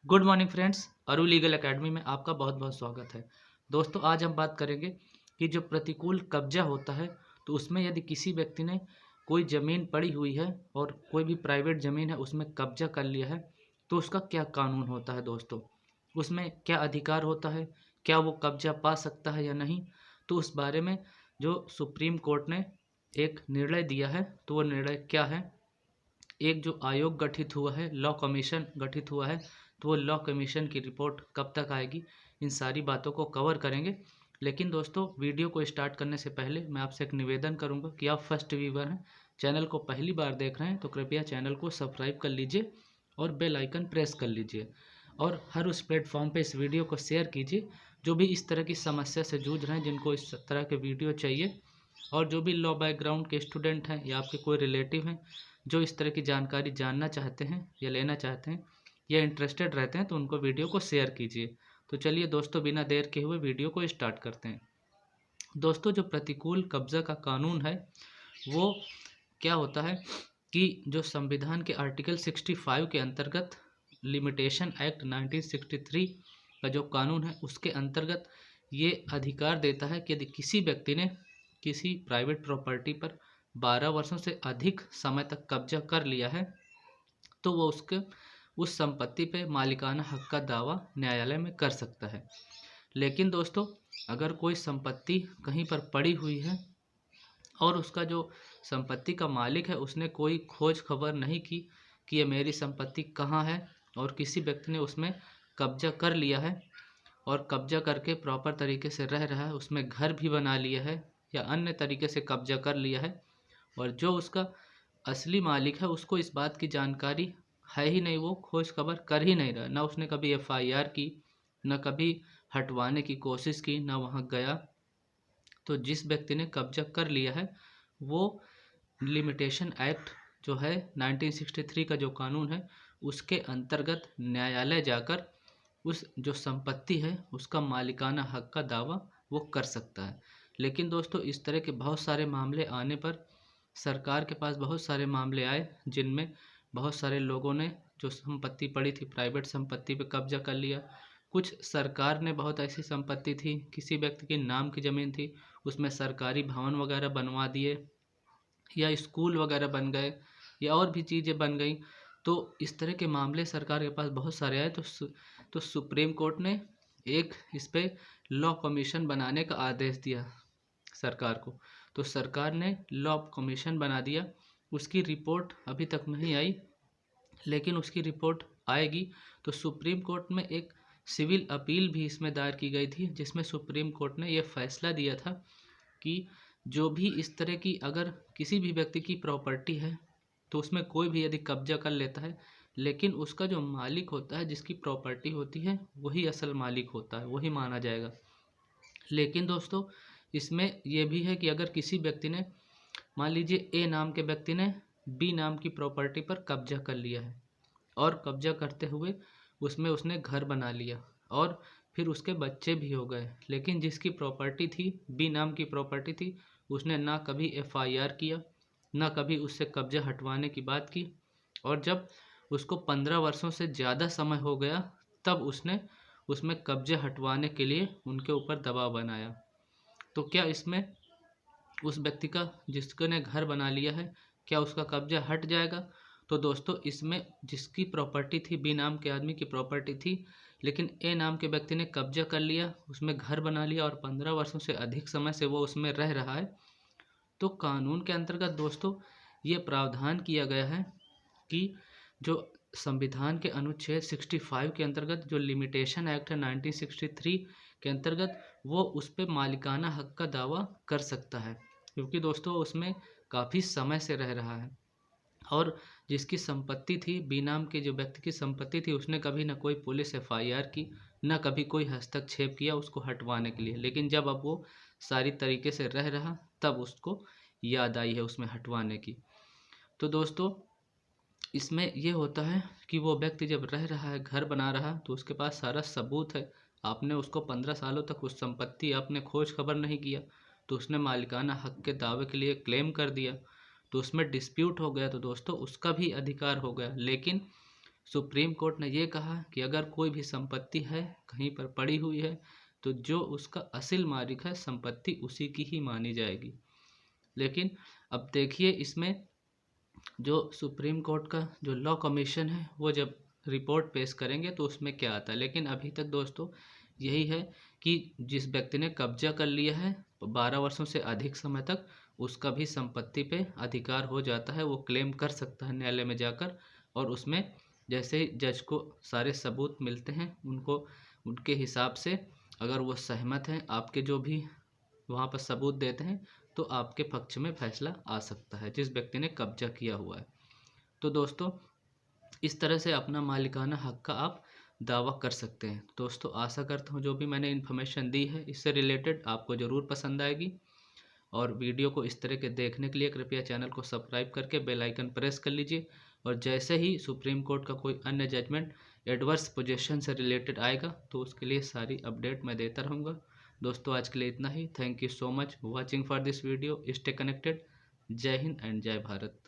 Good morning friends. अरु legal academy में आपका बहुत बहुत स्वागत है। दोस्तों, आज हम बात करेंगे कि जो प्रतिकूल कब्जा होता है तो उसमें यदि किसी व्यक्ति ने कोई ज़मीन पड़ी हुई है और कोई भी प्राइवेट ज़मीन है उसमें कब्जा कर लिया है तो उसका क्या कानून होता है दोस्तों, उसमें क्या अधिकार होता है, क्या वो कब्जा पा सकता है या नहीं। तो उस बारे में जो सुप्रीम कोर्ट ने एक निर्णय दिया है तो वो निर्णय क्या है। एक जो आयोग गठित हुआ है, लॉ कमीशन गठित हुआ है, तो वो लॉ कमीशन की रिपोर्ट कब तक आएगी, इन सारी बातों को कवर करेंगे। लेकिन दोस्तों, वीडियो को स्टार्ट करने से पहले मैं आपसे एक निवेदन करूंगा कि आप फर्स्ट व्यूवर हैं, चैनल को पहली बार देख रहे हैं तो कृपया चैनल को सब्सक्राइब कर लीजिए और बेल आइकन प्रेस कर लीजिए और हर उस प्लेटफॉर्म पे इस वीडियो को शेयर कीजिए जो भी इस तरह की समस्या से जूझ रहे हैं, जिनको इस तरह के वीडियो चाहिए, और जो भी लॉ बैकग्राउंड के स्टूडेंट हैं या आपके कोई रिलेटिव हैं जो इस तरह की जानकारी जानना चाहते हैं या लेना चाहते हैं या इंटरेस्टेड रहते हैं तो उनको वीडियो को शेयर कीजिए। तो चलिए दोस्तों, बिना देर के हुए वीडियो को स्टार्ट करते हैं। दोस्तों, जो प्रतिकूल कब्जा का कानून है वो क्या होता है कि जो संविधान के आर्टिकल 65 के अंतर्गत लिमिटेशन एक्ट 1963 का जो कानून है उसके अंतर्गत ये अधिकार देता है कि यदि किसी व्यक्ति ने किसी प्राइवेट प्रॉपर्टी पर 12 वर्षों से अधिक समय तक कब्जा कर लिया है तो वो उसके उस संपत्ति पे मालिकाना हक का दावा न्यायालय में कर सकता है। लेकिन दोस्तों, अगर कोई संपत्ति कहीं पर पड़ी हुई है और उसका जो संपत्ति का मालिक है उसने कोई खोज खबर नहीं की कि ये मेरी संपत्ति कहाँ है, और किसी व्यक्ति ने उसमें कब्जा कर लिया है और कब्जा करके प्रॉपर तरीके से रह रहा है, उसमें घर भी बना लिया है या अन्य तरीके से कब्जा कर लिया है, और जो उसका असली मालिक है उसको इस बात की जानकारी है ही नहीं, वो खोज खबर कर ही नहीं रहा, ना उसने कभी एफआईआर की, ना कभी हटवाने की कोशिश की, ना वहाँ गया। तो जिस व्यक्ति ने कब्जा कर लिया है वो लिमिटेशन एक्ट जो है 1963 का जो कानून है उसके अंतर्गत न्यायालय जाकर उस जो संपत्ति है उसका मालिकाना हक का दावा वो कर सकता है। लेकिन दोस्तों, इस तरह के बहुत सारे मामले आने पर सरकार के पास बहुत सारे मामले आए जिनमें बहुत सारे लोगों ने जो संपत्ति पड़ी थी प्राइवेट संपत्ति पे कब्जा कर लिया। कुछ सरकार ने बहुत ऐसी संपत्ति थी, किसी व्यक्ति के नाम की ज़मीन थी, उसमें सरकारी भवन वगैरह बनवा दिए या स्कूल वगैरह बन गए या और भी चीज़ें बन गई। तो इस तरह के मामले सरकार के पास बहुत सारे आए तो सुप्रीम कोर्ट ने एक इस पे लॉ कमीशन बनाने का आदेश दिया सरकार को। तो सरकार ने लॉ कमीशन बना दिया, उसकी रिपोर्ट अभी तक नहीं आई, लेकिन उसकी रिपोर्ट आएगी। तो सुप्रीम कोर्ट में एक सिविल अपील भी इसमें दायर की गई थी जिसमें सुप्रीम कोर्ट ने यह फैसला दिया था कि जो भी इस तरह की अगर किसी भी व्यक्ति की प्रॉपर्टी है तो उसमें कोई भी यदि कब्जा कर लेता है, लेकिन उसका जो मालिक होता है जिसकी प्रॉपर्टी होती है वही असल मालिक होता है, वही माना जाएगा। लेकिन दोस्तों, इसमें यह भी है कि अगर किसी व्यक्ति ने, मान लीजिए ए नाम के व्यक्ति ने बी नाम की प्रॉपर्टी पर कब्जा कर लिया है और कब्जा करते हुए उसमें उसने घर बना लिया और फिर उसके बच्चे भी हो गए, लेकिन जिसकी प्रॉपर्टी थी, बी नाम की प्रॉपर्टी थी, उसने ना कभी एफआईआर किया, ना कभी उससे कब्जा हटवाने की बात की, और जब उसको 15 वर्षों से ज़्यादा समय हो गया तब उसने उसमें कब्जे हटवाने के लिए उनके ऊपर दबाव बनाया। तो क्या इसमें उस व्यक्ति का जिसने घर बना लिया है क्या उसका कब्जा हट जाएगा? तो दोस्तों, इसमें जिसकी प्रॉपर्टी थी, बी नाम के आदमी की प्रॉपर्टी थी, लेकिन ए नाम के व्यक्ति ने कब्जा कर लिया, उसमें घर बना लिया और 15 वर्षों से अधिक समय से वो उसमें रह रहा है। तो कानून के अंतर्गत दोस्तों ये प्रावधान किया गया है कि जो संविधान के अनुच्छेद 65 के अंतर्गत जो लिमिटेशन एक्ट है 1963 के अंतर्गत वो उस पर मालिकाना हक का दावा कर सकता है, क्योंकि दोस्तों उसमें काफ़ी समय से रह रहा है और जिसकी संपत्ति थी, बी नाम के जो व्यक्ति की संपत्ति थी, उसने कभी ना कोई पुलिस एफआईआर की, ना कभी कोई हस्तक्षेप किया उसको हटवाने के लिए, लेकिन जब अब वो सारी तरीके से रह रहा तब उसको याद आई है उसमें हटवाने की। तो दोस्तों, इसमें ये होता है कि वो व्यक्ति जब रह रहा है, घर बना रहा, तो उसके पास सारा सबूत है। आपने उसको 15 सालों तक उस संपत्ति आपने खोज खबर नहीं किया, तो उसने मालिकाना हक के दावे के लिए क्लेम कर दिया, तो उसमें डिस्प्यूट हो गया, तो दोस्तों उसका भी अधिकार हो गया। लेकिन सुप्रीम कोर्ट ने ये कहा कि अगर कोई भी संपत्ति है कहीं पर पड़ी हुई है तो जो उसका असल मालिक है संपत्ति उसी की ही मानी जाएगी। लेकिन अब देखिए इसमें जो सुप्रीम कोर्ट का जो लॉ कमीशन है वो जब रिपोर्ट पेश करेंगे तो उसमें क्या आता है। लेकिन अभी तक दोस्तों यही है कि जिस व्यक्ति ने कब्जा कर लिया है 12 वर्षों से अधिक समय तक उसका भी संपत्ति पे अधिकार हो जाता है, वो क्लेम कर सकता है न्यायालय में जाकर। और उसमें जैसे ही जज को सारे सबूत मिलते हैं उनको उनके हिसाब से अगर वो सहमत हैं आपके जो भी वहाँ पर सबूत देते हैं तो आपके पक्ष में फैसला आ सकता है जिस व्यक्ति ने कब्जा किया हुआ है। तो दोस्तों इस तरह से अपना मालिकाना हक का आप दावा कर सकते हैं। दोस्तों आशा करता हूँ जो भी मैंने इन्फॉर्मेशन दी है इससे रिलेटेड आपको ज़रूर पसंद आएगी। और वीडियो को इस तरह के देखने के लिए कृपया चैनल को सब्सक्राइब करके बेल आइकन प्रेस कर लीजिए। और जैसे ही सुप्रीम कोर्ट का कोई अन्य जजमेंट एडवर्स पोजीशन से रिलेटेड आएगा तो उसके लिए सारी अपडेट मैं देता रहूँगा। दोस्तों आज के लिए इतना ही। Thank you so much watching for this video. Stay connected. Jai Hind and जय भारत।